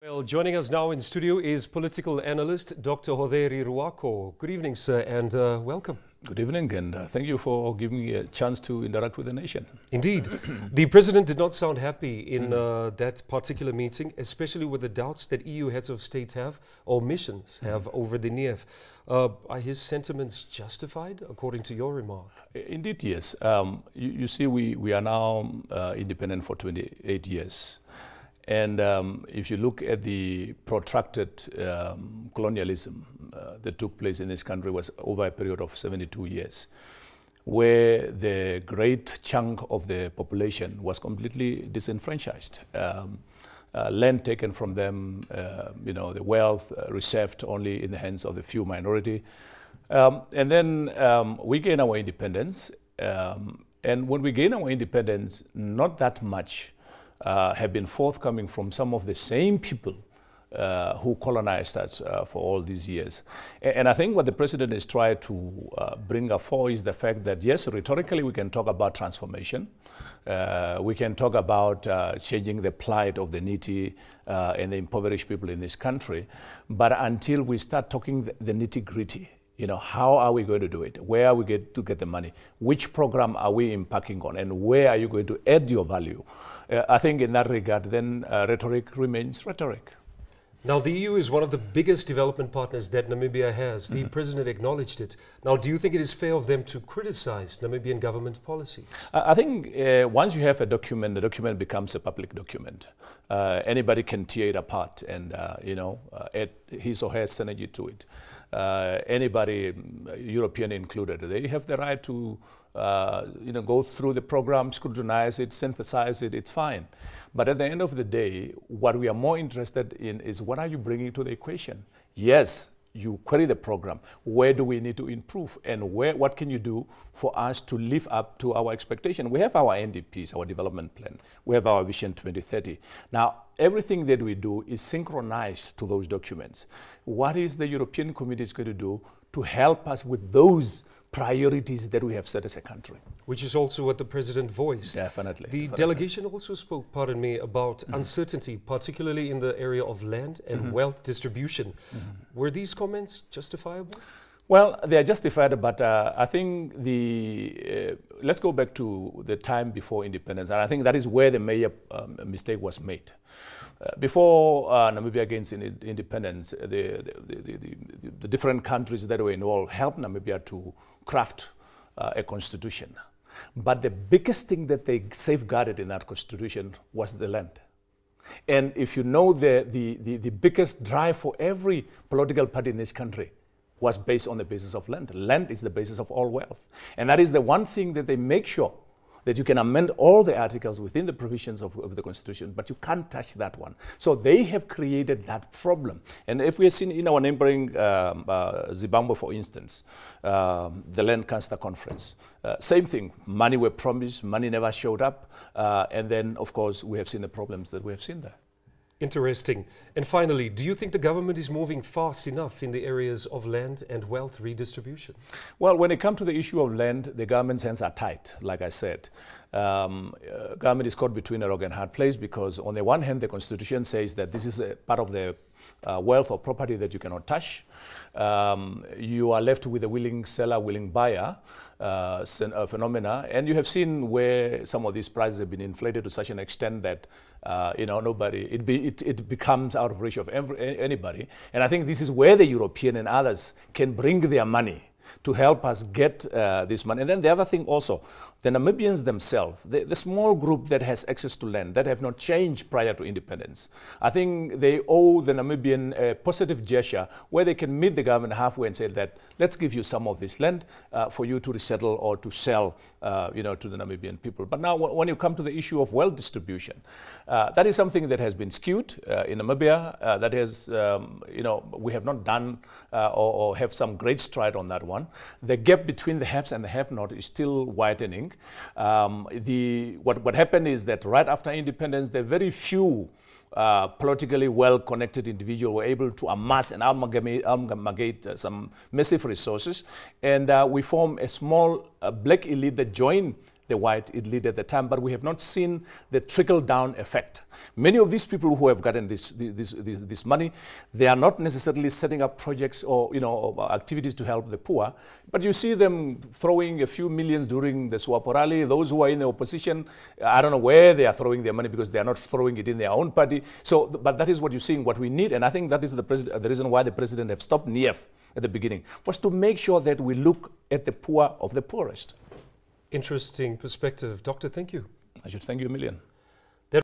Well, joining us now in studio is political analyst Dr. Hoze Riruako. Good evening, sir, and welcome. Good evening, and thank you for giving me a chance to interact with the nation. Indeed. The president did not sound happy in that particular meeting, especially with the doubts that EU heads of state have, or missions have, over the NIEF. Are his sentiments justified, according to your remark? Indeed, yes. You see, we are now independent for 28 years. And if you look at the protracted colonialism that took place in this country was over a period of 72 years, where the great chunk of the population was completely disenfranchised. Land taken from them, the wealth reserved only in the hands of the few minority. And then we gain our independence. And when we gain our independence, not that much have been forthcoming from some of the same people who colonized us for all these years. And I think what the president is trying to bring up for is the fact that, yes, rhetorically we can talk about transformation. We can talk about changing the plight of the needy and the impoverished people in this country. But until we start talking the nitty-gritty, how are we going to do it? Where are we going to get the money? Which program are we impacting on? And where are you going to add your value? I think in that regard, then rhetoric remains rhetoric. Now, the EU is one of the biggest development partners that Namibia has. The president acknowledged it. Now, do you think it is fair of them to criticize Namibian government policy? I think once you have a document, the document becomes a public document. Anybody can tear it apart and, add his or her synergy to it. Anybody, European included, they have the right to go through the program, scrutinize it, synthesize it, it's fine. But at the end of the day, what we are more interested in is what are you bringing to the equation? Yes, you query the program. Where do we need to improve? And what can you do for us to live up to our expectation? We have our NDPs, our development plan. We have our Vision 2030. Now, everything that we do is synchronized to those documents. What is the European Committee going to do to help us with those priorities that we have set as a country? Which is also what the president voiced. Definitely. The delegation also spoke, about uncertainty, particularly in the area of land and wealth distribution. Were these comments justifiable? Well, they are justified, but I think let's go back to the time before independence, and I think that is where the major mistake was made. Before Namibia gains independence, the different countries that were involved helped Namibia to craft a constitution. But the biggest thing that they safeguarded in that constitution was the land. And if you know the biggest drive for every political party in this country was based on the basis of land. Land is the basis of all wealth. And that is the one thing that they make sure that you can amend all the articles within the provisions of the Constitution, but you can't touch that one. So they have created that problem. And if we've seen in our neighboring Zimbabwe, for instance, the Land Council Conference, same thing, money were promised, money never showed up, and then, of course, we have seen the problems that we have seen there. Interesting. And finally, do you think the government is moving fast enough in the areas of land and wealth redistribution? Well, when it comes to the issue of land, the government's hands are tight, like I said. Government is caught between a rock and hard place because on the one hand, the Constitution says that this is a part of the wealth or property that you cannot touch. You are left with a willing seller, willing buyer phenomena. And you have seen where some of these prices have been inflated to such an extent that it becomes out of reach of anybody. And I think this is where the European and others can bring their money to help us get this money. And then the other thing also, the Namibians themselves, the small group that has access to land that have not changed prior to independence, I think they owe the Namibian a positive gesture where they can meet the government halfway and say that let's give you some of this land for you to resettle or to sell to the Namibian people. But now when you come to the issue of wealth distribution, that is something that has been skewed in Namibia. That has, we have not done or have some great stride on that one. The gap between the haves and the have-not is still widening. What happened is that right after independence, there are very few politically well-connected individuals were able to amass and amalgamate some massive resources. And we form a small black elite that joined the white elite at the time, but we have not seen the trickle-down effect. Many of these people who have gotten this money, they are not necessarily setting up projects or activities to help the poor, but you see them throwing a few millions during the SWAPO rally. Those who are in the opposition, I don't know where they are throwing their money because they are not throwing it in their own party. So, but that is what you're seeing, what we need, and I think that is the reason why the president have stopped NIEF at the beginning, was to make sure that we look at the poor of the poorest. Interesting perspective. Doctor, thank you. I should thank you a million.